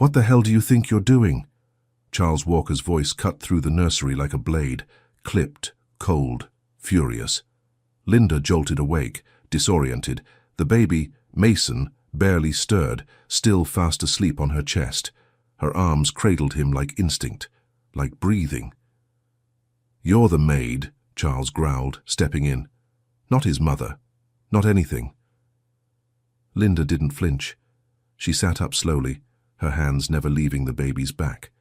"What the hell do you think you're doing?" Charles Walker's voice cut through the nursery like a blade, clipped, cold, furious. Linda jolted awake, disoriented. The baby, Mason, barely stirred, still fast asleep on her chest. Her arms cradled him like instinct, like breathing. "You're the maid," Charles growled, stepping in. Not his mother. Not anything. Linda didn't flinch. She sat up slowly, her hands never leaving the baby's back.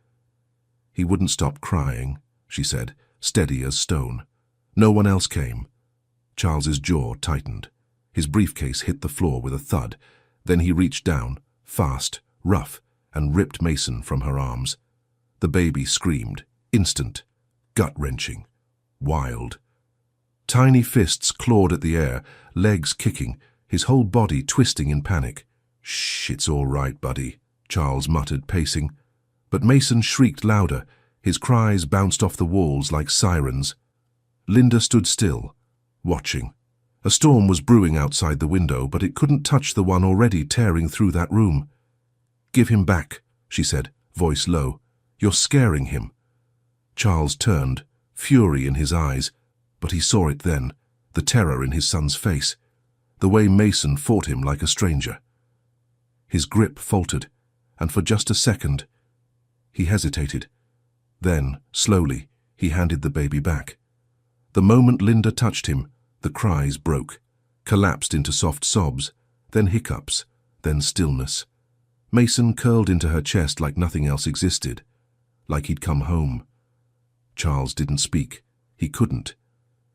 "He wouldn't stop crying," she said, steady as stone. No one else came. Charles's jaw tightened. His briefcase hit the floor with a thud. Then he reached down, fast, rough, and ripped Mason from her arms. The baby screamed, instant, gut-wrenching, wild. Tiny fists clawed at the air, legs kicking, his whole body twisting in panic. "Shh, it's all right, buddy," Charles muttered, pacing. But Mason shrieked louder. His cries bounced off the walls like sirens. Linda stood still, watching. A storm was brewing outside the window, but it couldn't touch the one already tearing through that room. "Give him back," she said, voice low. "You're scaring him." Charles turned, fury in his eyes, but he saw it then, the terror in his son's face, the way Mason fought him like a stranger. His grip faltered, and for just a second, he hesitated. Then, slowly, he handed the baby back. The moment Linda touched him, the cries broke, collapsed into soft sobs, then hiccups, then stillness. Mason curled into her chest like nothing else existed, like he'd come home. Charles didn't speak. He couldn't.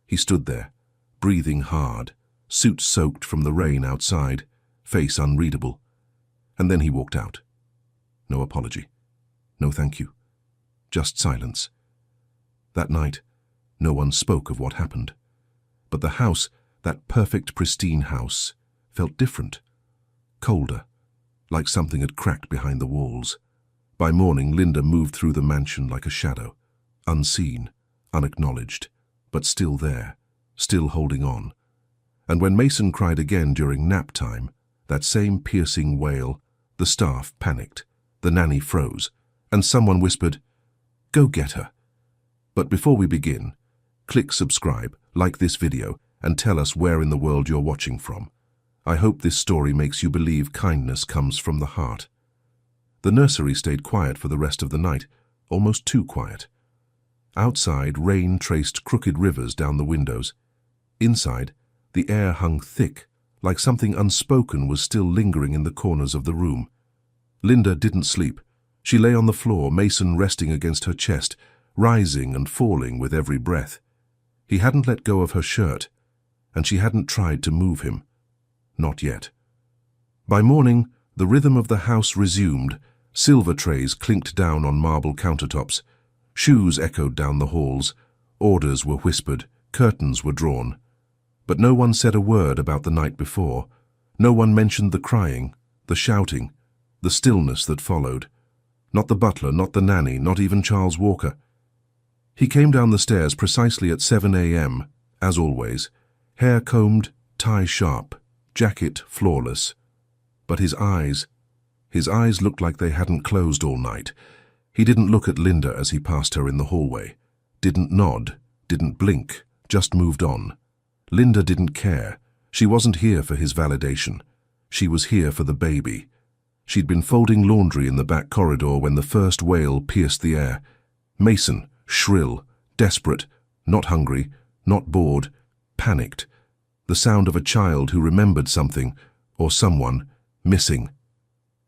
He stood there, breathing hard, suit soaked from the rain outside, face unreadable. And then he walked out. No apology. No thank you. Just silence. That night, no one spoke of what happened. But the house, that perfect, pristine house, felt different, colder, like something had cracked behind the walls. By morning, Linda moved through the mansion like a shadow, unseen, unacknowledged, but still there, still holding on. And when Mason cried again during nap time, that same piercing wail, the staff panicked, the nanny froze, and someone whispered, "Go get her." But before we begin, click subscribe, like this video, and tell us where in the world you're watching from. I hope this story makes you believe kindness comes from the heart. The nursery stayed quiet for the rest of the night, almost too quiet. Outside, rain traced crooked rivers down the windows. Inside, the air hung thick, like something unspoken was still lingering in the corners of the room. Linda didn't sleep. She lay on the floor, Mason resting against her chest, rising and falling with every breath. He hadn't let go of her shirt, and she hadn't tried to move him. Not yet. By morning, the rhythm of the house resumed. Silver trays clinked down on marble countertops. Shoes echoed down the halls. Orders were whispered. Curtains were drawn. But no one said a word about the night before. No one mentioned the crying, the shouting, the stillness that followed. Not the butler, not the nanny, not even Charles Walker. He came down the stairs precisely at 7 a.m., as always, hair combed, tie sharp, jacket flawless. But his eyes looked like they hadn't closed all night. He didn't look at Linda as he passed her in the hallway. Didn't nod, didn't blink, just moved on. Linda didn't care. She wasn't here for his validation. She was here for the baby. She'd been folding laundry in the back corridor when the first wail pierced the air. Mason, shrill, desperate, not hungry, not bored, panicked. The sound of a child who remembered something, or someone, missing.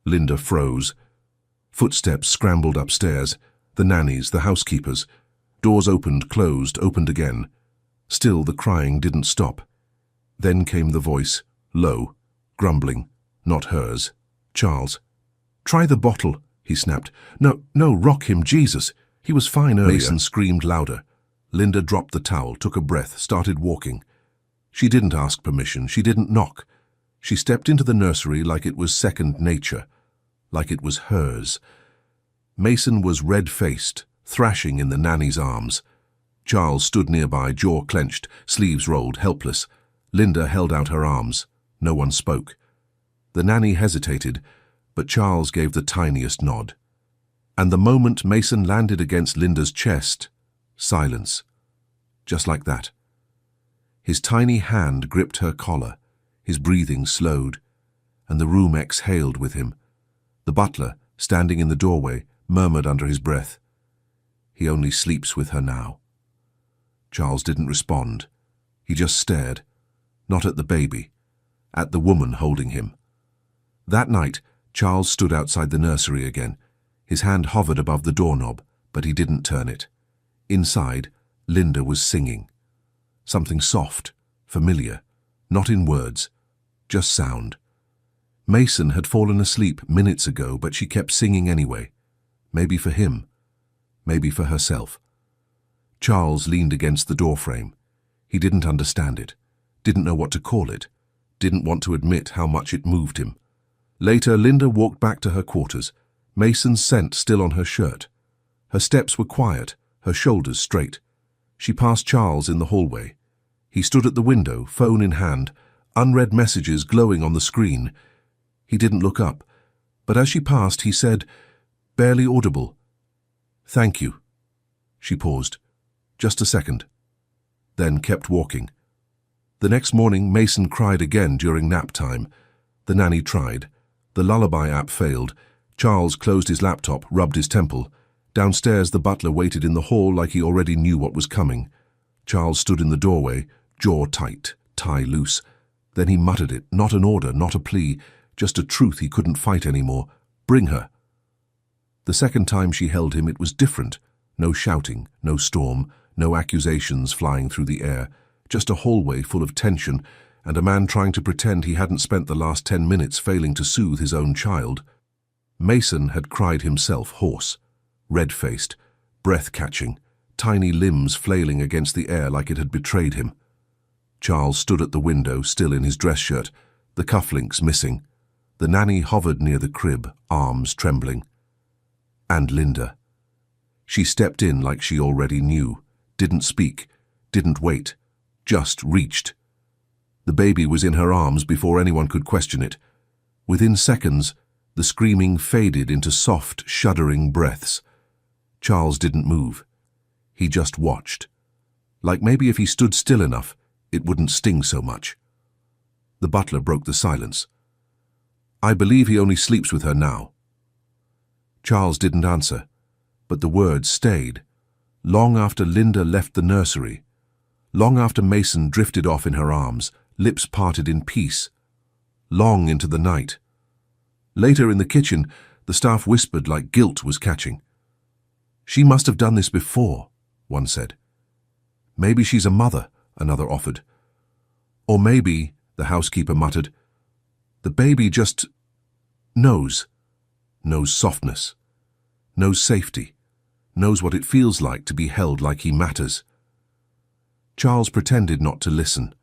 Linda froze. Footsteps scrambled upstairs. The nannies, the housekeepers. Doors opened, closed, opened again. Still the crying didn't stop. Then came the voice, low, grumbling, not hers. "Charles, try the bottle," he snapped. No, rock him, Jesus. He was fine earlier." Mason screamed louder. Linda dropped the towel, took a breath, started walking. She didn't ask permission. She didn't knock. She stepped into the nursery like it was second nature, like it was hers. Mason was red-faced, thrashing in the nanny's arms. Charles stood nearby, jaw clenched, sleeves rolled, helpless. Linda held out her arms. No one spoke. The nanny hesitated, but Charles gave the tiniest nod. And the moment Mason landed against Linda's chest, silence. Just like that. His tiny hand gripped her collar, his breathing slowed, and the room exhaled with him. The butler, standing in the doorway, murmured under his breath, "He only sleeps with her now." Charles didn't respond. He just stared, not at the baby, at the woman holding him. That night, Charles stood outside the nursery again. His hand hovered above the doorknob, but he didn't turn it. Inside, Linda was singing. Something soft, familiar, not in words, just sound. Mason had fallen asleep minutes ago, but she kept singing anyway. Maybe for him, maybe for herself. Charles leaned against the doorframe. He didn't understand it, didn't know what to call it, didn't want to admit how much it moved him. Later, Linda walked back to her quarters, Mason's scent still on her shirt. Her steps were quiet, her shoulders straight. She passed Charles in the hallway. He stood at the window, phone in hand, unread messages glowing on the screen. He didn't look up, but as she passed, he said, barely audible, "Thank you." She paused. Just a second. Then kept walking. The next morning, Mason cried again during nap time. The nanny tried. The lullaby app failed. Charles closed his laptop, rubbed his temple. Downstairs, the butler waited in the hall like he already knew what was coming. Charles stood in the doorway, jaw tight, tie loose. Then he muttered it, not an order, not a plea, just a truth he couldn't fight anymore. Bring her. The second time she held him, it was different. No shouting, no storm, no accusations flying through the air, just a hallway full of tension and a man trying to pretend he hadn't spent the last 10 minutes failing to soothe his own child. Mason had cried himself hoarse, red-faced, breath-catching, tiny limbs flailing against the air like it had betrayed him. Charles stood at the window, still in his dress shirt, the cufflinks missing. The nanny hovered near the crib, arms trembling. And Linda. She stepped in like she already knew, didn't speak, didn't wait, just reached. The baby was in her arms before anyone could question it. Within seconds, the screaming faded into soft, shuddering breaths. Charles didn't move. He just watched. Like maybe if he stood still enough, it wouldn't sting so much. The butler broke the silence. "I believe he only sleeps with her now." Charles didn't answer, but the words stayed, long after Linda left the nursery, long after Mason drifted off in her arms, lips parted in peace, long into the night. Later in the kitchen, the staff whispered like guilt was catching. "She must have done this before," one said. "Maybe she's a mother," another offered. "Or maybe," the housekeeper muttered, "the baby just knows softness, knows safety, knows what it feels like to be held like he matters." Charles pretended not to listen,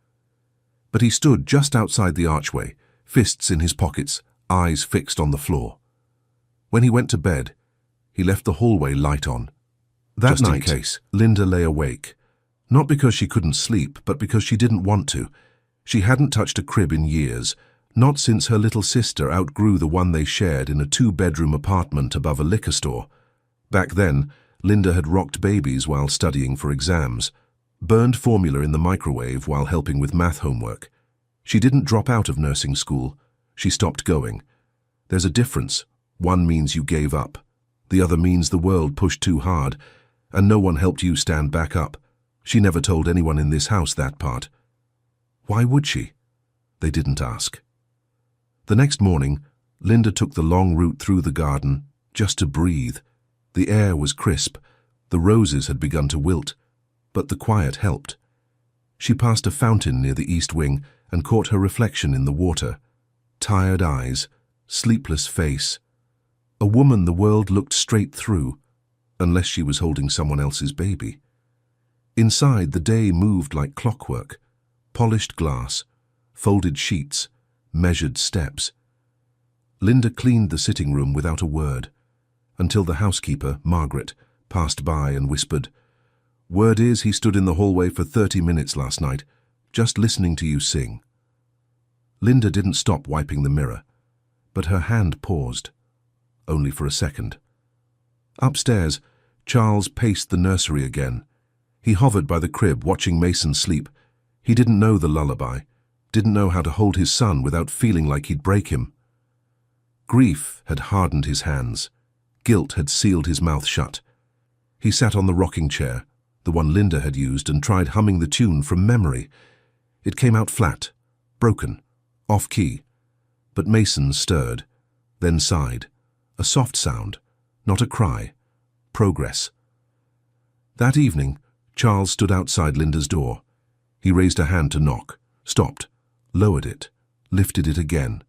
but he stood just outside the archway, fists in his pockets, eyes fixed on the floor. When he went to bed, he left the hallway light on. That night, in case, Linda lay awake, not because she couldn't sleep, but because she didn't want to. She hadn't touched a crib in years, not since her little sister outgrew the one they shared in a 2-bedroom apartment above a liquor store. Back then, Linda had rocked babies while studying for exams, burned formula in the microwave while helping with math homework. She didn't drop out of nursing school. She stopped going. There's a difference. One means you gave up. The other means the world pushed too hard, and no one helped you stand back up. She never told anyone in this house that part. Why would she? They didn't ask. The next morning, Linda took the long route through the garden, just to breathe. The air was crisp. The roses had begun to wilt, but the quiet helped. She passed a fountain near the east wing and caught her reflection in the water. Tired eyes, sleepless face. A woman the world looked straight through, unless she was holding someone else's baby. Inside, the day moved like clockwork. Polished glass, folded sheets, measured steps. Linda cleaned the sitting room without a word, until the housekeeper, Margaret, passed by and whispered, "Word is he stood in the hallway for 30 minutes last night, just listening to you sing." Linda didn't stop wiping the mirror. But her hand paused, only for a second. Upstairs, Charles paced the nursery again. He hovered by the crib, watching Mason sleep. He didn't know the lullaby, didn't know how to hold his son without feeling like he'd break him. Grief had hardened his hands. Guilt had sealed his mouth shut. He sat on the rocking chair, the one Linda had used, and tried humming the tune from memory. It came out flat, broken, off-key. But Mason stirred, then sighed. A soft sound, not a cry. Progress. That evening, Charles stood outside Linda's door. He raised a hand to knock, stopped, lowered it, lifted it again.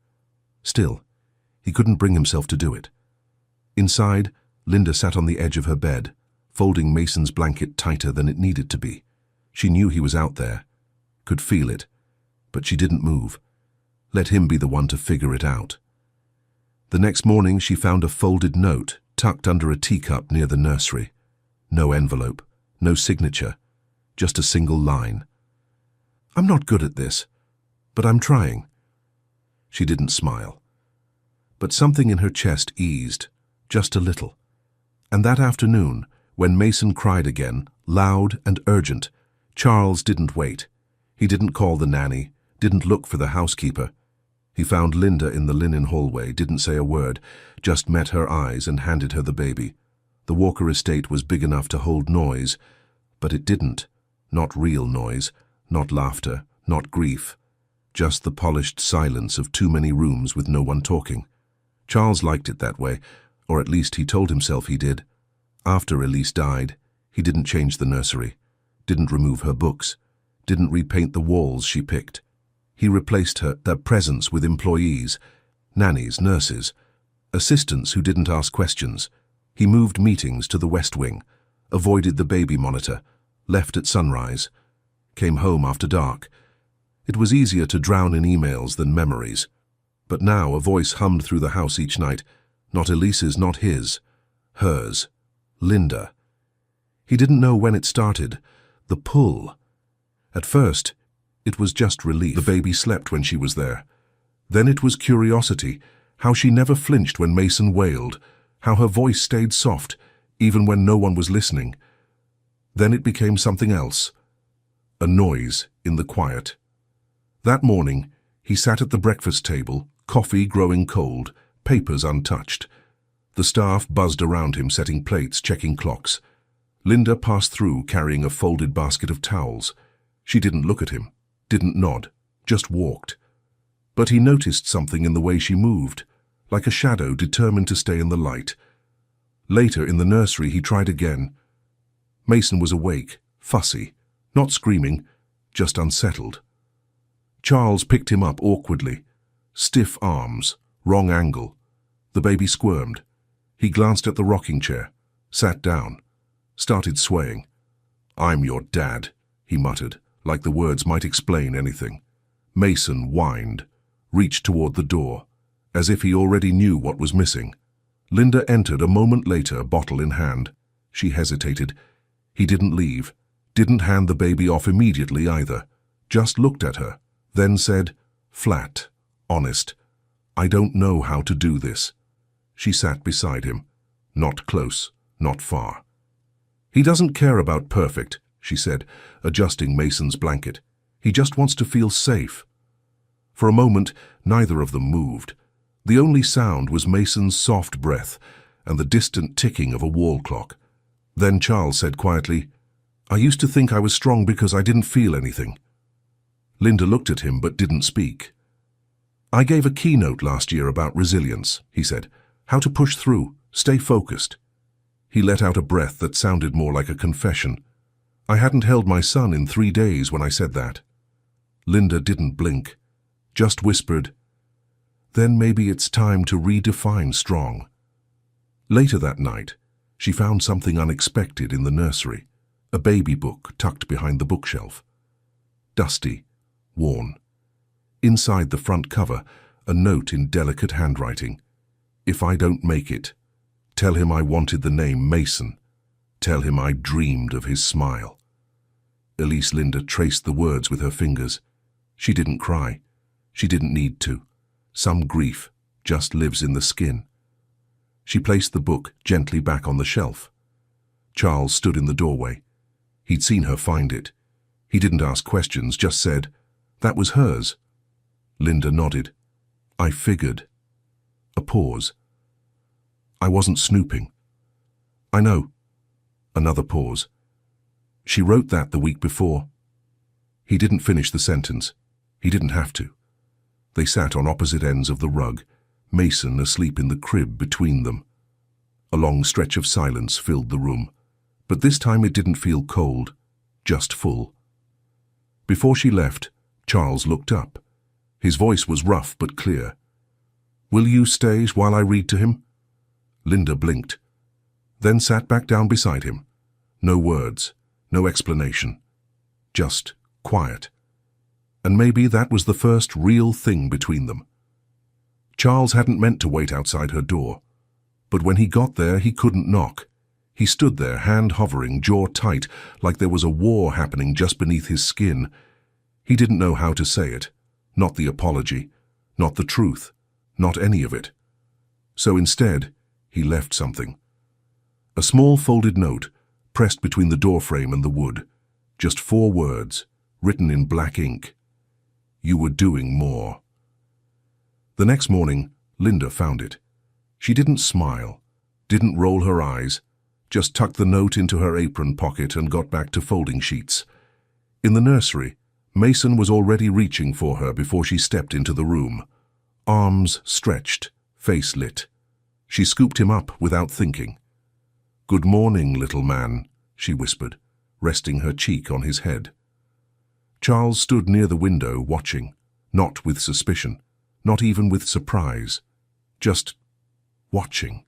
Still, he couldn't bring himself to do it. Inside, Linda sat on the edge of her bed, folding Mason's blanket tighter than it needed to be. She knew he was out there, could feel it, but she didn't move. Let him be the one to figure it out. The next morning, she found a folded note tucked under a teacup near the nursery. No envelope, no signature, just a single line. "I'm not good at this, but I'm trying." She didn't smile. But something in her chest eased, just a little. And that afternoon, when Mason cried again, loud and urgent, Charles didn't wait. He didn't call the nanny, didn't look for the housekeeper. He found Linda in the linen hallway, didn't say a word, just met her eyes and handed her the baby. The Walker estate was big enough to hold noise, but it didn't. Not real noise, not laughter, not grief. Just the polished silence of too many rooms with no one talking. Charles liked it that way, or at least he told himself he did. After Elise died, he didn't change the nursery, didn't remove her books, didn't repaint the walls she picked. He replaced their presence with employees, nannies, nurses, assistants who didn't ask questions. He moved meetings to the West Wing, avoided the baby monitor, left at sunrise, came home after dark. It was easier to drown in emails than memories. But now a voice hummed through the house each night, not Elise's, not his, hers, Linda. He didn't know when it started, the pull. At first, it was just relief. The baby slept when she was there. Then it was curiosity, how she never flinched when Mason wailed, how her voice stayed soft, even when no one was listening. Then it became something else, a noise in the quiet. That morning, he sat at the breakfast table, coffee growing cold, papers untouched. The staff buzzed around him, setting plates, checking clocks. Linda passed through, carrying a folded basket of towels. She didn't look at him, didn't nod, just walked. But he noticed something in the way she moved, like a shadow determined to stay in the light. Later, in the nursery, he tried again. Mason was awake, fussy, not screaming, just unsettled. Charles picked him up awkwardly. Stiff arms, wrong angle. The baby squirmed. He glanced at the rocking chair, sat down, started swaying. "I'm your dad," he muttered, like the words might explain anything. Mason whined, reached toward the door, as if he already knew what was missing. Linda entered a moment later, bottle in hand. She hesitated. He didn't leave, didn't hand the baby off immediately either, just looked at her, then said, flat, honest, "I don't know how to do this." She sat beside him, not close, not far. "He doesn't care about perfect," she said, adjusting Mason's blanket. "He just wants to feel safe." For a moment, neither of them moved. The only sound was Mason's soft breath and the distant ticking of a wall clock. Then Charles said quietly, "I used to think I was strong because I didn't feel anything." Linda looked at him but didn't speak. "I gave a keynote last year about resilience," he said. "How to push through, stay focused." He let out a breath that sounded more like a confession. "I hadn't held my son in 3 days when I said that." Linda didn't blink, just whispered, "Then maybe it's time to redefine strong." Later that night, she found something unexpected in the nursery, a baby book tucked behind the bookshelf. Dusty, worn. Inside the front cover, a note in delicate handwriting. "If I don't make it, tell him I wanted the name Mason. Tell him I dreamed of his smile." Elise Linda traced the words with her fingers. She didn't cry. She didn't need to. Some grief, just lives in the skin. She placed the book gently back on the shelf. Charles stood in the doorway. He'd seen her find it. He didn't ask questions, just said, "That was hers." Linda nodded. "I figured." A pause. "I wasn't snooping." "I know." Another pause. "She wrote that the week before." He didn't finish the sentence. He didn't have to. They sat on opposite ends of the rug, Mason asleep in the crib between them. A long stretch of silence filled the room, but this time it didn't feel cold, just full. Before she left, Charles looked up. His voice was rough but clear. "Will you stay while I read to him?" Linda blinked, then sat back down beside him. No words, no explanation, just quiet. And maybe that was the first real thing between them. Charles hadn't meant to wait outside her door, but when he got there, he couldn't knock. He stood there, hand hovering, jaw tight, like there was a war happening just beneath his skin. He didn't know how to say it, not the apology, not the truth, not any of it. So instead, he left something. A small folded note, pressed between the doorframe and the wood. Just 4 words, written in black ink. "You were doing more." The next morning, Linda found it. She didn't smile, didn't roll her eyes, just tucked the note into her apron pocket and got back to folding sheets. In the nursery, Mason was already reaching for her before she stepped into the room. Arms stretched, face lit. She scooped him up without thinking. "Good morning, little man," she whispered, resting her cheek on his head. Charles stood near the window watching, not with suspicion, not even with surprise, just watching.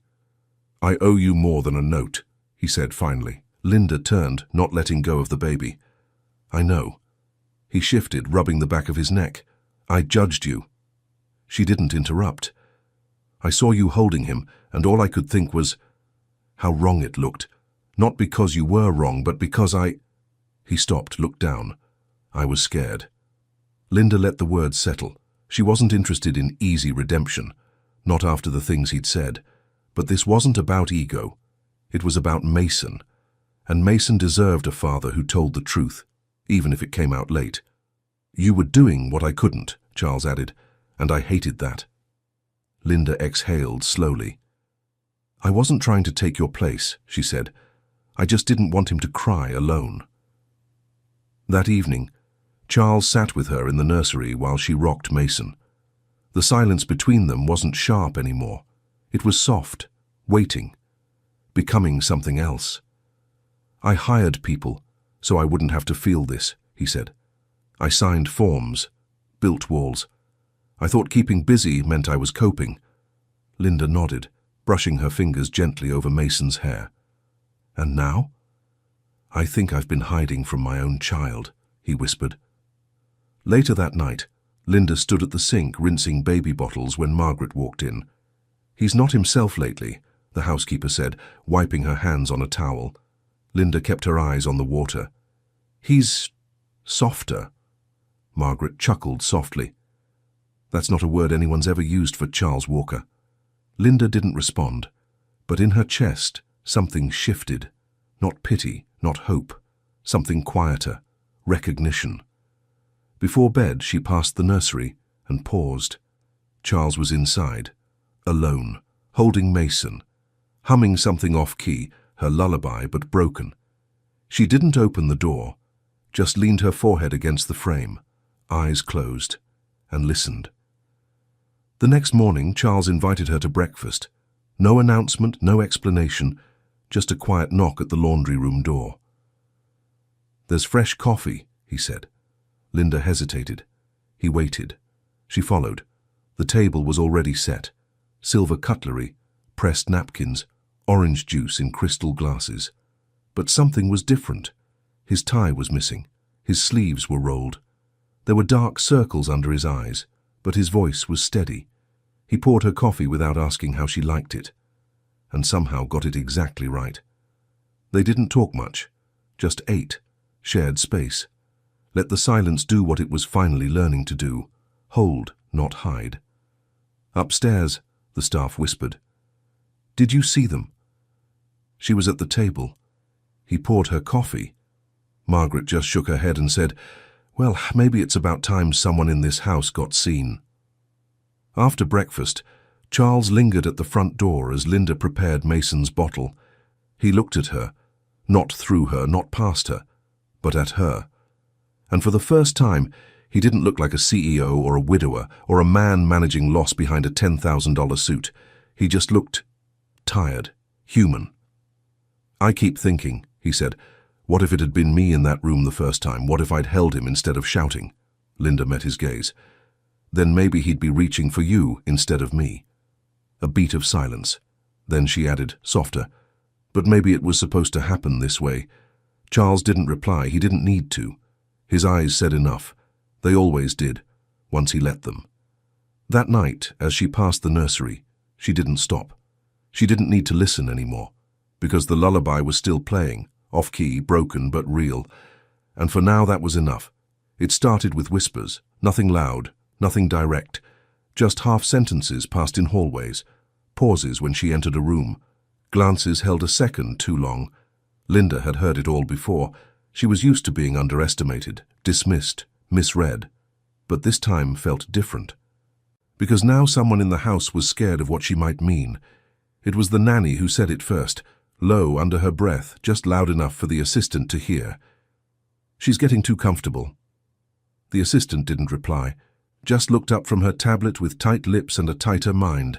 "I owe you more than a note," he said finally. Linda turned, not letting go of the baby. "I know." He shifted, rubbing the back of his neck. "I judged you." She didn't interrupt. "I saw you holding him, and all I could think was how wrong it looked. Not because you were wrong, but because I—" He stopped, looked down. "I was scared." Linda let the words settle. She wasn't interested in easy redemption, not after the things he'd said. But this wasn't about ego. It was about Mason. And Mason deserved a father who told the truth, even if it came out late. "You were doing what I couldn't," Charles added, "and I hated that." Linda exhaled slowly. "I wasn't trying to take your place," she said. "I just didn't want him to cry alone." That evening, Charles sat with her in the nursery while she rocked Mason. The silence between them wasn't sharp anymore. It was soft, waiting, becoming something else. "I hired people, so I wouldn't have to feel this," he said. "I signed forms, built walls. I thought keeping busy meant I was coping." Linda nodded, brushing her fingers gently over Mason's hair. "And now?" "I think I've been hiding from my own child," he whispered. Later that night, Linda stood at the sink rinsing baby bottles when Margaret walked in. "He's not himself lately," the housekeeper said, wiping her hands on a towel. Linda kept her eyes on the water. "He's softer." Margaret chuckled softly. That's not a word anyone's ever used for Charles Walker. Linda didn't respond, but in her chest something shifted. Not pity, not hope. Something quieter, recognition. Before bed, she passed the nursery and paused. Charles was inside, alone, holding Mason, humming something off-key, her lullaby but broken. She didn't open the door, just leaned her forehead against the frame, eyes closed, and listened. The next morning, Charles invited her to breakfast. No announcement, no explanation, just a quiet knock at the laundry room door. "There's fresh coffee," he said. Linda hesitated. He waited. She followed. The table was already set. Silver cutlery, pressed napkins, orange juice in crystal glasses. But something was different. His tie was missing. His sleeves were rolled. There were dark circles under his eyes, but his voice was steady. He poured her coffee without asking how she liked it, and somehow got it exactly right. They didn't talk much, just ate, shared space. Let the silence do what it was finally learning to do, hold, not hide. Upstairs, the staff whispered. "Did you see them?" She was at the table. He poured her coffee. Margaret just shook her head and said, "Well, maybe it's about time someone in this house got seen." After breakfast, Charles lingered at the front door as Linda prepared Mason's bottle. He looked at her, not through her, not past her, but at her. And for the first time, he didn't look like a CEO or a widower or a man managing loss behind a $10,000 suit. He just looked tired, human. "I keep thinking," he said, "what if it had been me in that room the first time? What if I'd held him instead of shouting?" Linda met his gaze. "Then maybe he'd be reaching for you instead of me." A beat of silence. Then she added, softer, "But maybe it was supposed to happen this way." Charles didn't reply. He didn't need to. His eyes said enough. They always did, once he let them. That night, as she passed the nursery, she didn't stop. She didn't need to listen anymore, because the lullaby was still playing, off-key, broken but real. And for now that was enough. It started with whispers, nothing loud, nothing direct, just half-sentences passed in hallways, pauses when she entered a room, glances held a second too long. Linda had heard it all before. She was used to being underestimated, dismissed, misread. But this time felt different. Because now someone in the house was scared of what she might mean. It was the nanny who said it first, low under her breath, just loud enough for the assistant to hear. "She's getting too comfortable." The assistant didn't reply, just looked up from her tablet with tight lips and a tighter mind.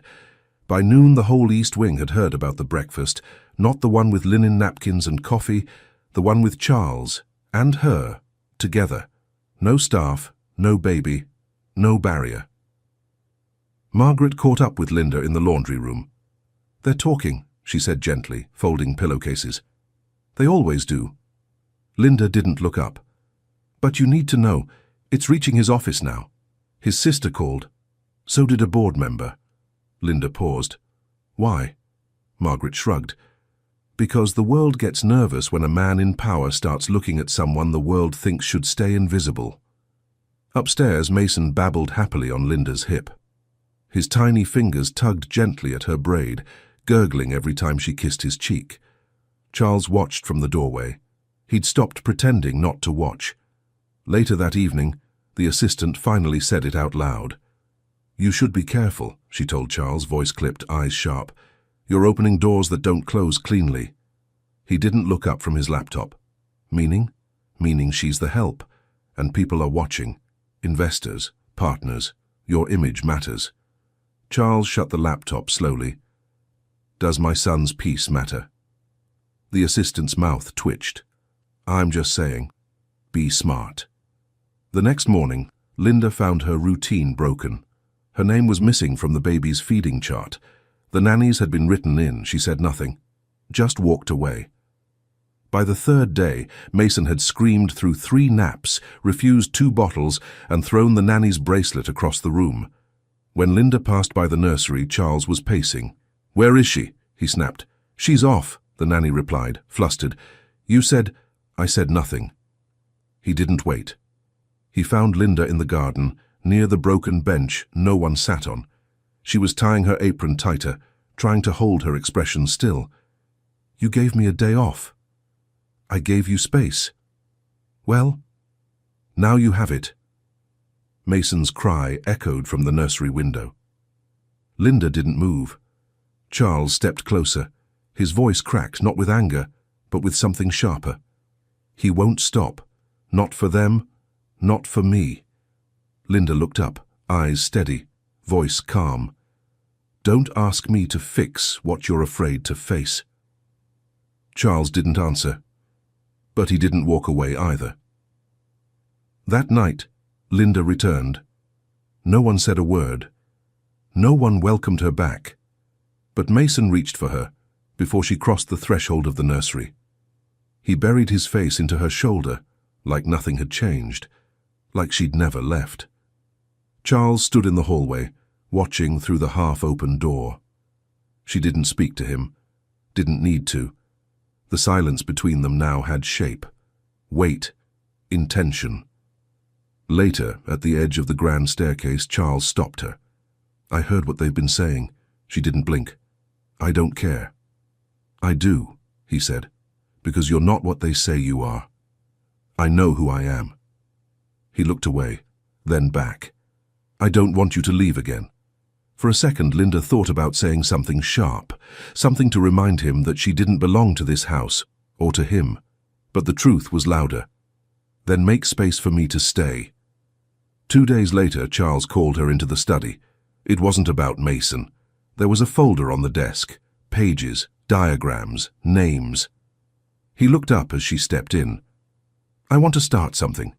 By noon the whole East Wing had heard about the breakfast, not the one with linen napkins and coffee, the one with Charles and her, together. No staff, no baby, no barrier. Margaret caught up with Linda in the laundry room. "They're talking," she said gently, folding pillowcases. "They always do." Linda didn't look up. "But you need to know, it's reaching his office now. His sister called. So did a board member." Linda paused. "Why?" Margaret shrugged. "Because the world gets nervous when a man in power starts looking at someone the world thinks should stay invisible." Upstairs, Mason babbled happily on Linda's hip. His tiny fingers tugged gently at her braid, gurgling every time she kissed his cheek. Charles watched from the doorway. He'd stopped pretending not to watch. Later that evening, the assistant finally said it out loud. "You should be careful," she told Charles, voice clipped, eyes sharp. "You're opening doors that don't close cleanly." He didn't look up from his laptop. "Meaning?" "Meaning she's the help, and people are watching. Investors, partners, your image matters." Charles shut the laptop slowly. "Does my son's peace matter?" The assistant's mouth twitched. "I'm just saying, be smart." The next morning, Linda found her routine broken. Her name was missing from the baby's feeding chart. The nannies had been written in. She said nothing, just walked away. By the third day, Mason had screamed through 3 naps, refused 2 bottles, and thrown the nanny's bracelet across the room. When Linda passed by the nursery, Charles was pacing. "Where is she?" he snapped. "She's off," the nanny replied, flustered. "You said—" "I said nothing." He didn't wait. He found Linda in the garden, near the broken bench no one sat on. She was tying her apron tighter, trying to hold her expression still. "You gave me a day off." "I gave you space." "Well, now you have it." Mason's cry echoed from the nursery window. Linda didn't move. Charles stepped closer. His voice cracked, not with anger, but with something sharper. "He won't stop. Not for them, not for me." Linda looked up, eyes steady, voice calm. "Don't ask me to fix what you're afraid to face." Charles didn't answer, but he didn't walk away either. That night, Linda returned. No one said a word. No one welcomed her back. But Mason reached for her before she crossed the threshold of the nursery. He buried his face into her shoulder, like nothing had changed, like she'd never left. Charles stood in the hallway, watching through the half-open door. She didn't speak to him, didn't need to. The silence between them now had shape, weight, intention. Later, at the edge of the grand staircase, Charles stopped her. "I heard what they've been saying. She didn't blink. "I don't care." "I do," he said, "because you're not what they say you are. I know who I am." He looked away, then back. "I don't want you to leave again." For a second, Linda thought about saying something sharp, something to remind him that she didn't belong to this house, or to him. But the truth was louder. "Then make space for me to stay." 2 days later, Charles called her into the study. It wasn't about Mason. There was a folder on the desk. Pages, diagrams, names. He looked up as she stepped in. "I want to start something.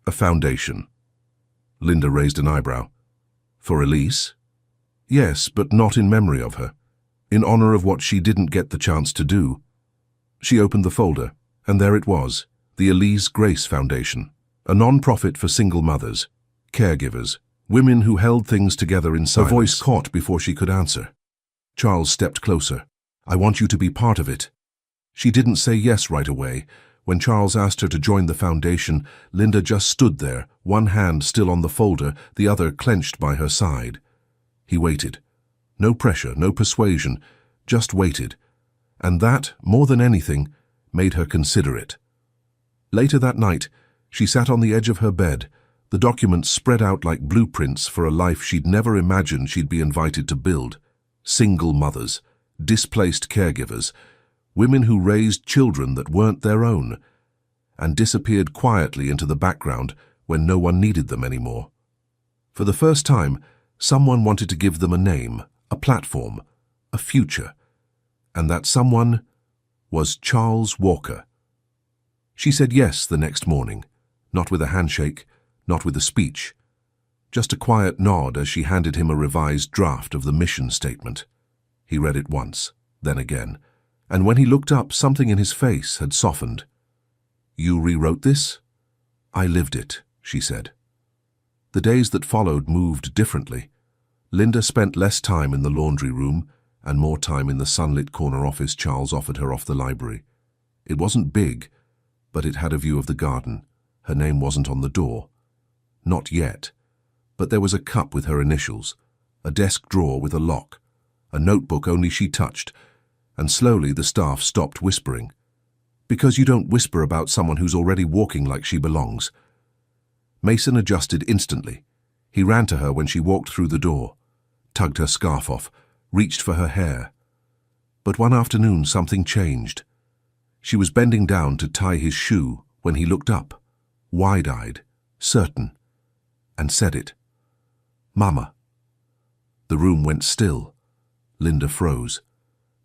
A foundation." Linda raised an eyebrow. "For Elise?" "Yes, but not in memory of her. In honor of what she didn't get the chance to do." She opened the folder, and there it was, the Elise Grace Foundation, a non-profit for single mothers, caregivers, women who held things together in silence. Her voice caught before she could answer. Charles stepped closer. "I want you to be part of it." She didn't say yes right away. When Charles asked her to join the foundation, Linda just stood there, one hand still on the folder, the other clenched by her side. He waited. No pressure, no persuasion, just waited. And that, more than anything, made her consider it. Later that night, she sat on the edge of her bed, the documents spread out like blueprints for a life she'd never imagined she'd be invited to build. Single mothers, displaced caregivers, women who raised children that weren't their own, and disappeared quietly into the background when no one needed them anymore. For the first time, someone wanted to give them a name, a platform, a future, and that someone was Charles Walker. She said yes the next morning, not with a handshake, not with a speech, just a quiet nod as she handed him a revised draft of the mission statement. He read it once, then again, and when he looked up, something in his face had softened. "You rewrote this?" "I lived it," she said. The days that followed moved differently. Linda spent less time in the laundry room and more time in the sunlit corner office Charles offered her off the library. It wasn't big, but it had a view of the garden. Her name wasn't on the door. Not yet. But there was a cup with her initials, a desk drawer with a lock, a notebook only she touched, and slowly the staff stopped whispering. Because you don't whisper about someone who's already walking like she belongs. Mason adjusted instantly. He ran to her when she walked through the door, tugged her scarf off, reached for her hair. But one afternoon something changed. She was bending down to tie his shoe when he looked up, wide-eyed, certain, and said it. "Mama." The room went still. Linda froze.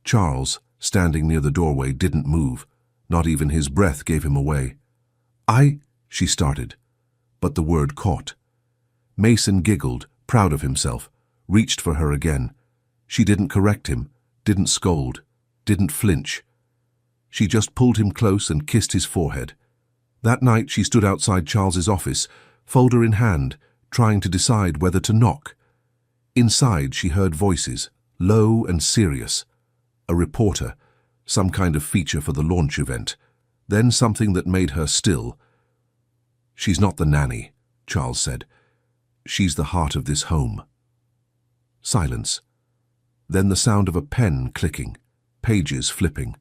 Charles, standing near the doorway, didn't move. Not even his breath gave him away. She started, but the word caught. Mason giggled, proud of himself, reached for her again. She didn't correct him, didn't scold, didn't flinch. She just pulled him close and kissed his forehead. That night she stood outside Charles's office, folder in hand, trying to decide whether to knock. Inside she heard voices, low and serious. A reporter, some kind of feature for the launch event, then something that made her still. "She's not the nanny," Charles said. "She's the heart of this home." Silence. Then the sound of a pen clicking, pages flipping.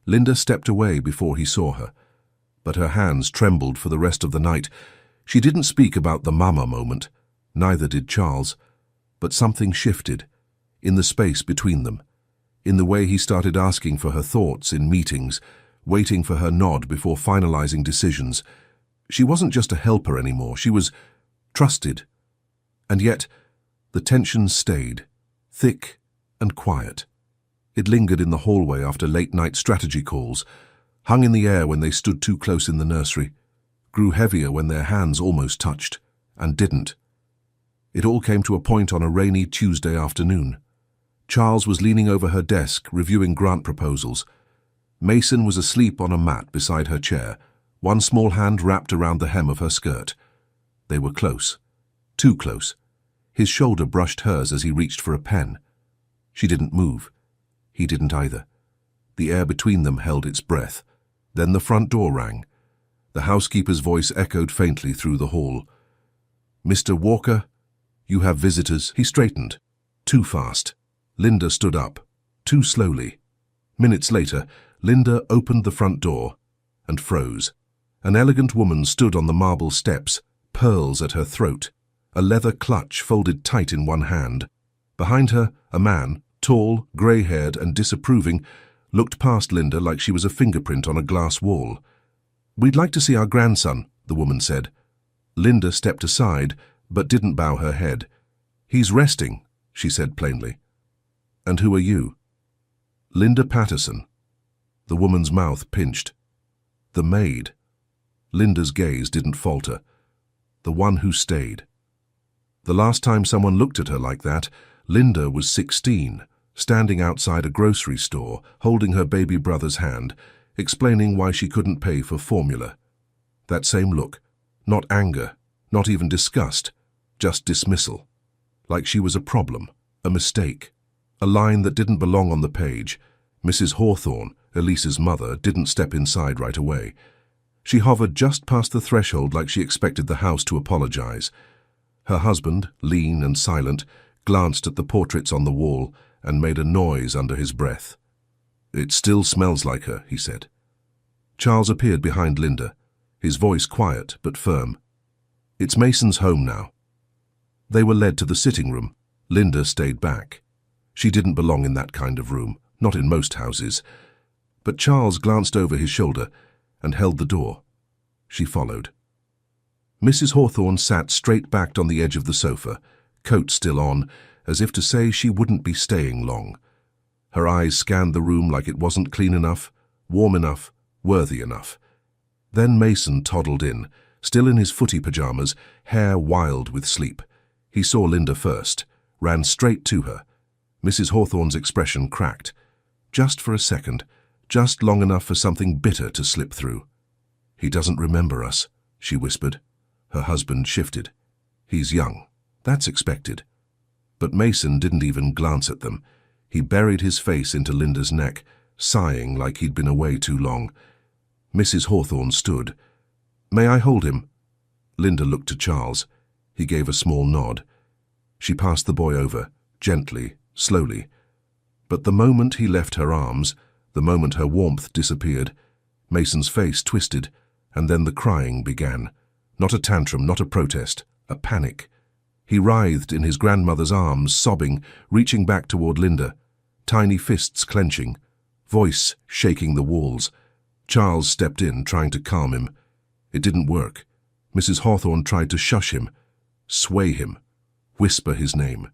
Linda stepped away before he saw her, but her hands trembled for the rest of the night. She didn't speak about the mama moment, neither did Charles, but something shifted, in the space between them, in the way he started asking for her thoughts in meetings, waiting for her nod before finalizing decisions. She wasn't just a helper anymore, she was trusted. And yet, the tension stayed, thick and quiet. It lingered in the hallway after late-night strategy calls, hung in the air when they stood too close in the nursery, grew heavier when their hands almost touched, and didn't. It all came to a point on a rainy Tuesday afternoon. Charles was leaning over her desk, reviewing grant proposals. Mason was asleep on a mat beside her chair, one small hand wrapped around the hem of her skirt. They were close, too close. His shoulder brushed hers as he reached for a pen. She didn't move. He didn't either. The air between them held its breath. Then the front door rang. The housekeeper's voice echoed faintly through the hall. "Mr. Walker, you have visitors." He straightened. Too fast. Linda stood up, too slowly. Minutes later, Linda opened the front door and froze. An elegant woman stood on the marble steps, pearls at her throat, a leather clutch folded tight in one hand. Behind her, a man, tall, grey-haired and disapproving, looked past Linda like she was a fingerprint on a glass wall. "We'd like to see our grandson," the woman said. Linda stepped aside, but didn't bow her head. "He's resting," she said plainly. "And who are you?" "Linda Patterson." The woman's mouth pinched. "The maid." Linda's gaze didn't falter. "The one who stayed." The last time someone looked at her like that, Linda was 16, standing outside a grocery store, holding her baby brother's hand, explaining why she couldn't pay for formula. That same look, not anger, not even disgust, just dismissal. Like she was a problem, a mistake, a line that didn't belong on the page. Mrs. Hawthorne, Elise's mother, didn't step inside right away. She hovered just past the threshold like she expected the house to apologize. Her husband, lean and silent, glanced at the portraits on the wall and made a noise under his breath. "It still smells like her," he said. Charles appeared behind Linda, his voice quiet but firm. "It's Mason's home now." They were led to the sitting room. Linda stayed back. She didn't belong in that kind of room, not in most houses. But Charles glanced over his shoulder and held the door. She followed. Mrs. Hawthorne sat straight-backed on the edge of the sofa, coat still on, as if to say she wouldn't be staying long. Her eyes scanned the room like it wasn't clean enough, warm enough, worthy enough. Then Mason toddled in, still in his footy pajamas, hair wild with sleep. He saw Linda first, ran straight to her. Mrs. Hawthorne's expression cracked. Just for a second, just long enough for something bitter to slip through. "He doesn't remember us," she whispered. Her husband shifted. "He's young. That's expected." But Mason didn't even glance at them. He buried his face into Linda's neck, sighing like he'd been away too long. Mrs. Hawthorne stood. "May I hold him?" Linda looked to Charles. He gave a small nod. She passed the boy over, gently, slowly. But the moment he left her arms, the moment her warmth disappeared, Mason's face twisted, and then the crying began. Not a tantrum, not a protest, a panic. He writhed in his grandmother's arms, sobbing, reaching back toward Linda, tiny fists clenching, voice shaking the walls. Charles stepped in, trying to calm him. It didn't work. Mrs. Hawthorne tried to shush him, sway him, whisper his name.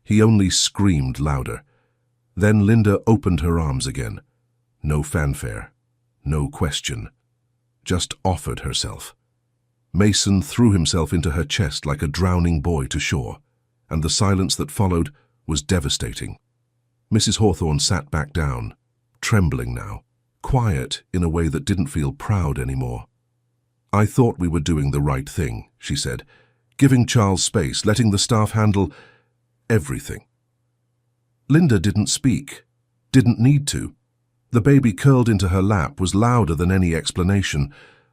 He only screamed louder. Then Linda opened her arms again. No fanfare, no question. Just offered herself. Mason threw himself into her chest like a drowning boy to shore, and the silence that followed was devastating. Mrs. Hawthorne sat back down, trembling now, quiet in a way that didn't feel proud anymore. "I thought we were doing the right thing," she said, "giving Charles space, letting the staff handle everything." Linda didn't speak, didn't need to. The baby curled into her lap was louder than any explanation.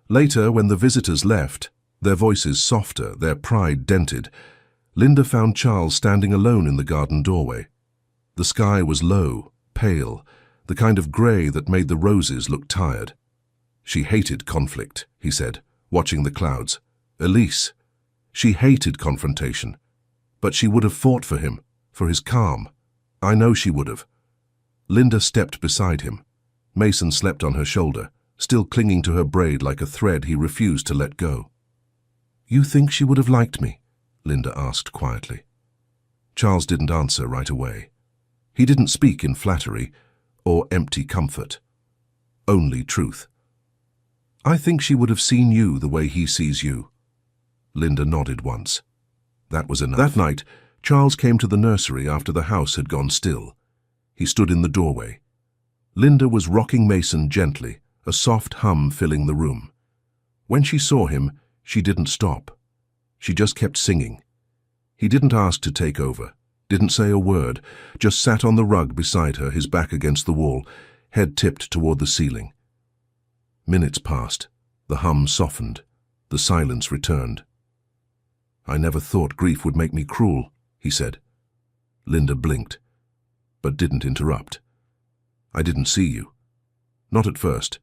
Later, when the visitors left, their voices softer, their pride dented, Linda found Charles standing alone in the garden doorway. The sky was low, pale, the kind of grey that made the roses look tired. "She hated conflict," he said, watching the clouds. "Elise. She hated confrontation. But she would have fought for him, for his calm. I know she would have." Linda stepped beside him. Mason slept on her shoulder, still clinging to her braid like a thread he refused to let go. "You think she would have liked me?" Linda asked quietly. Charles didn't answer right away. He didn't speak in flattery or empty comfort. Only truth. "I think she would have seen you the way he sees you." Linda nodded once. That was enough. That night, Charles came to the nursery after the house had gone still. He stood in the doorway. Linda was rocking Mason gently, a soft hum filling the room. When she saw him, she didn't stop. She just kept singing. He didn't ask to take over, didn't say a word, just sat on the rug beside her, his back against the wall, head tipped toward the ceiling. Minutes passed. The hum softened. The silence returned. "I never thought grief would make me cruel," he said. Linda blinked. but didn't interrupt. "I didn't see you. Not at first.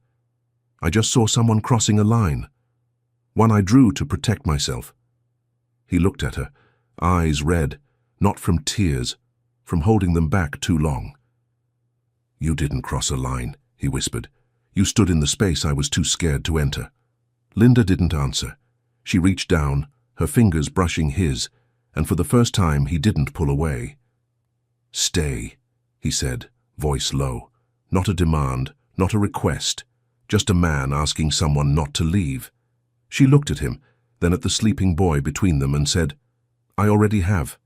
I just saw someone crossing a line. One I drew to protect myself." He looked at her, eyes red, not from tears, from holding them back too long. "You didn't cross a line," he whispered. "You stood in the space I was too scared to enter." Linda didn't answer. She reached down, her fingers brushing his, and for the first time he didn't pull away. "Stay," he said, voice low. Not a demand, not a request, just a man asking someone not to leave. She looked at him, then at the sleeping boy between them and said, "I already have."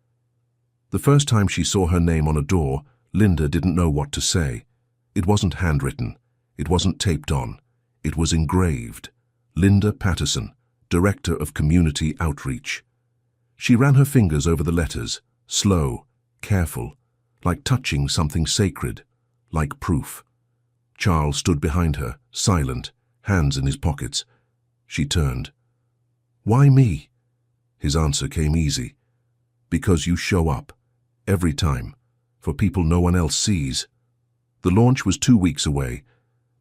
The first time she saw her name on a door, Linda didn't know what to say. It wasn't handwritten. It wasn't taped on. It was engraved. Linda Patterson, Director of Community Outreach. She ran her fingers over the letters, slow, careful, like touching something sacred, like proof. Charles stood behind her, silent, hands in his pockets. She turned. "Why me?" His answer came easy. "Because you show up, every time, for people no one else sees." The launch was 2 weeks away.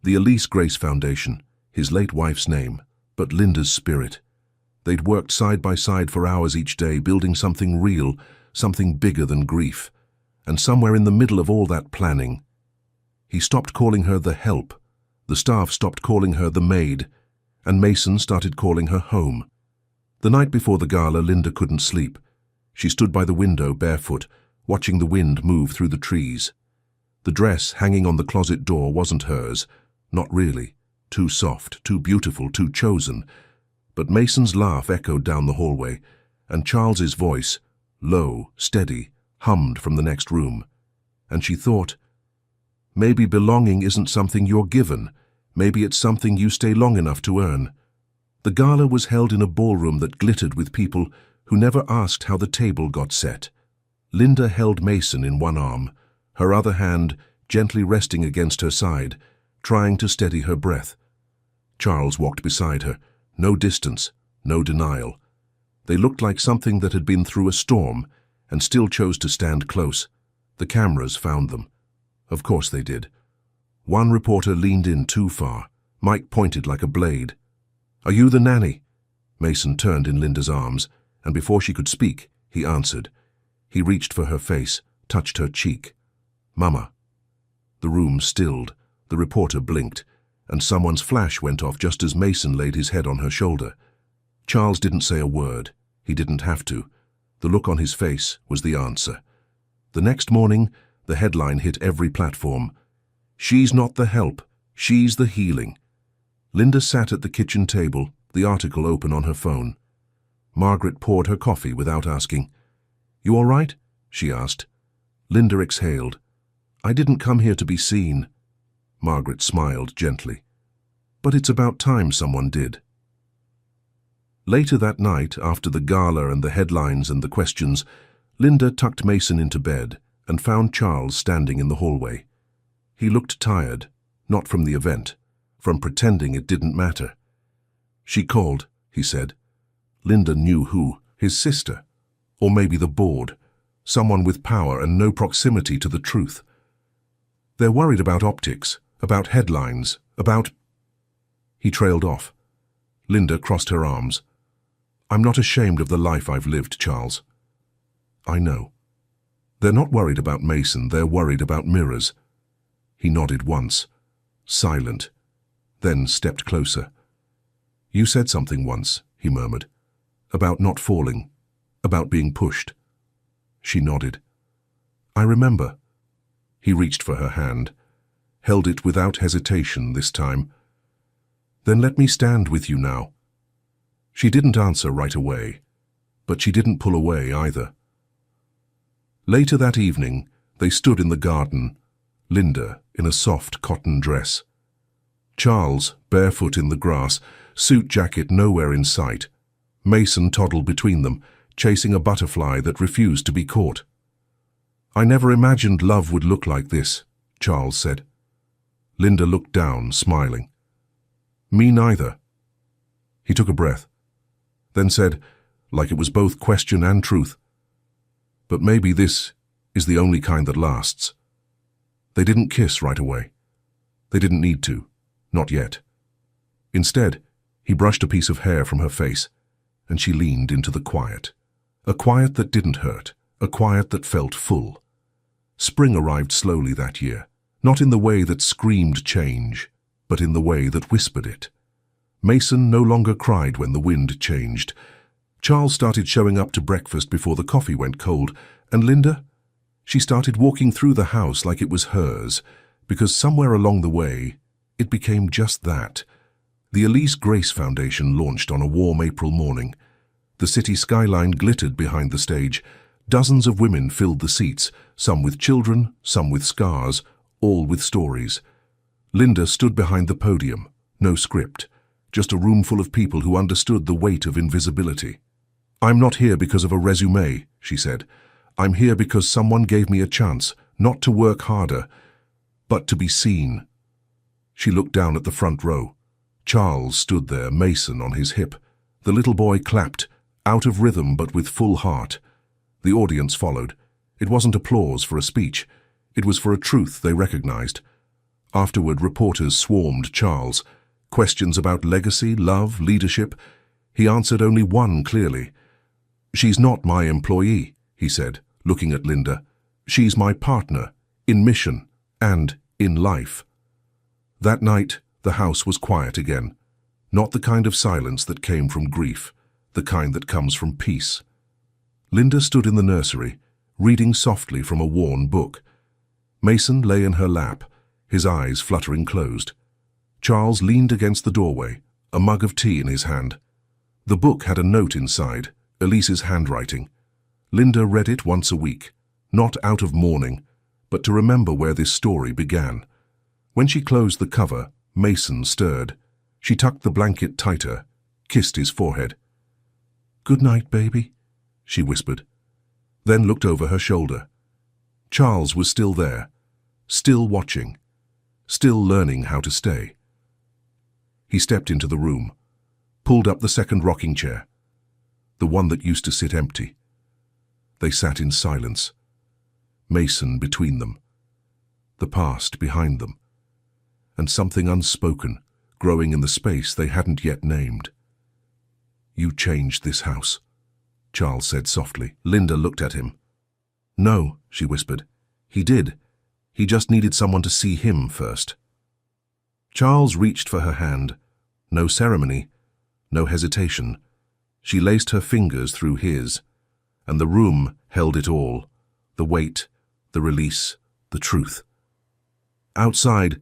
The Elise Grace Foundation, his late wife's name, but Linda's spirit. They'd worked side by side for hours each day, building something real, something bigger than grief. And somewhere in the middle of all that planning, he stopped calling her the help, the staff stopped calling her the maid, and Mason started calling her home. The night before the gala, Linda couldn't sleep. She stood by the window, barefoot, watching the wind move through the trees. The dress hanging on the closet door wasn't hers, not really. Too soft, too beautiful, too chosen. But Mason's laugh echoed down the hallway, and Charles's voice, low, steady, hummed from the next room. And she thought, maybe belonging isn't something you're given. Maybe it's something you stay long enough to earn. The gala was held in a ballroom that glittered with people who never asked how the table got set. Linda held Mason in one arm, her other hand gently resting against her side, trying to steady her breath. Charles walked beside her, no distance, no denial. They looked like something that had been through a storm and still chose to stand close. The cameras found them. Of course they did. One reporter leaned in too far. Mike pointed like a blade. "Are you the nanny?" Mason turned in Linda's arms, and before she could speak, he answered. He reached for her face, touched her cheek. "Mama." The room stilled. The reporter blinked, and someone's flash went off just as Mason laid his head on her shoulder. Charles didn't say a word. He didn't have to. The look on his face was the answer. The next morning, the headline hit every platform. "She's not the help, she's the healing." Linda sat at the kitchen table, the article open on her phone. Margaret poured her coffee without asking. "You all right?" she asked. Linda exhaled. "I didn't come here to be seen." Margaret smiled gently. "But it's about time someone did." Later that night, after the gala and the headlines and the questions, Linda tucked Mason into bed and found Charles standing in the hallway. He looked tired, not from the event, from pretending it didn't matter. "She called," he said. Linda knew who, his sister, or maybe the board, someone with power and no proximity to the truth. "They're worried about optics, about headlines, about—" He trailed off. Linda crossed her arms. "I'm not ashamed of the life I've lived, Charles." "I know. They're not worried about Mason, they're worried about mirrors." He nodded once, silent, then stepped closer. "You said something once," he murmured, "about not falling, about being pushed." She nodded. "I remember." He reached for her hand, held it without hesitation this time. "Then let me stand with you now." She didn't answer right away, but she didn't pull away either. Later that evening, they stood in the garden, Linda in a soft cotton dress. Charles, barefoot in the grass, suit jacket nowhere in sight. Mason toddled between them, chasing a butterfly that refused to be caught. "I never imagined love would look like this," Charles said. Linda looked down, smiling. "Me neither." He took a breath, then said, like it was both question and truth, "But maybe this is the only kind that lasts." They didn't kiss right away. They didn't need to. Not yet. Instead, he brushed a piece of hair from her face, and she leaned into the quiet. A quiet that didn't hurt, a quiet that felt full. Spring arrived slowly that year, not in the way that screamed change, but in the way that whispered it. Mason no longer cried when the wind changed. Charles started showing up to breakfast before the coffee went cold, and Linda? She started walking through the house like it was hers, because somewhere along the way, it became just that. The Elise Grace Foundation launched on a warm April morning. The city skyline glittered behind the stage. Dozens of women filled the seats, some with children, some with scars, all with stories. Linda stood behind the podium, no script, just a room full of people who understood the weight of invisibility. "I'm not here because of a resume," she said. "I'm here because someone gave me a chance, not to work harder, but to be seen." She looked down at the front row. Charles stood there, Mason on his hip. The little boy clapped, out of rhythm but with full heart. The audience followed. It wasn't applause for a speech. It was for a truth they recognized. Afterward, reporters swarmed Charles. Questions about legacy, love, leadership. He answered only one clearly. "She's not my employee," he said, looking at Linda. "She's my partner, in mission and in life." That night, the house was quiet again. Not the kind of silence that came from grief, the kind that comes from peace. Linda stood in the nursery, reading softly from a worn book. Mason lay in her lap, his eyes fluttering closed. Charles leaned against the doorway, a mug of tea in his hand. The book had a note inside, Elise's handwriting. Linda read it once a week, not out of mourning, but to remember where this story began. When she closed the cover, Mason stirred. She tucked the blanket tighter, kissed his forehead. "Good night, baby," she whispered, then looked over her shoulder. Charles was still there, still watching, still learning how to stay. He stepped into the room, pulled up the second rocking chair, the one that used to sit empty. They sat in silence, Mason between them, the past behind them, and something unspoken growing in the space they hadn't yet named. "You changed this house," Charles said softly. Linda looked at him. "No," she whispered. "He did. He just needed someone to see him first." Charles reached for her hand. No ceremony, no hesitation. She laced her fingers through his, and the room held it all, the weight, the release, the truth. Outside,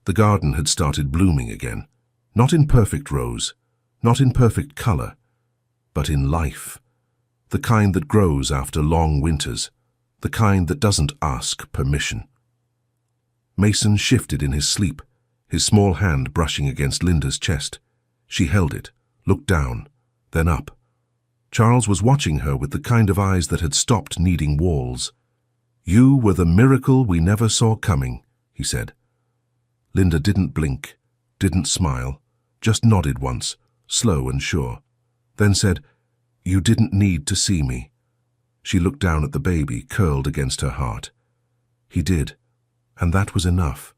the garden had started blooming again, not in perfect rose, not in perfect color, but in life. The kind that grows after long winters, the kind that doesn't ask permission. Mason shifted in his sleep, his small hand brushing against Linda's chest. She held it, looked down, then up. Charles was watching her with the kind of eyes that had stopped needing walls. "You were the miracle we never saw coming," he said. Linda didn't blink, didn't smile, just nodded once, slow and sure, then said, "You didn't need to see me." She looked down at the baby curled against her heart. He did, and that was enough.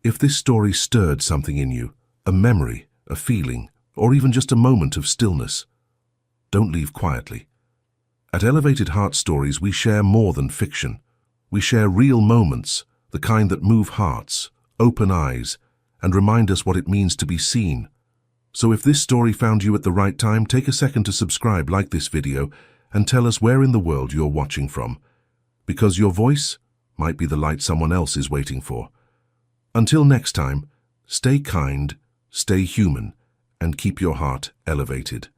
If this story stirred something in you, a memory, a feeling, or even just a moment of stillness, don't leave quietly. At Elevated Heart Stories, we share more than fiction. We share real moments, the kind that move hearts, open eyes, and remind us what it means to be seen. So if this story found you at the right time, take a second to subscribe, like this video, and tell us where in the world you're watching from, because your voice might be the light someone else is waiting for. Until next time, stay kind, stay human, and keep your heart elevated.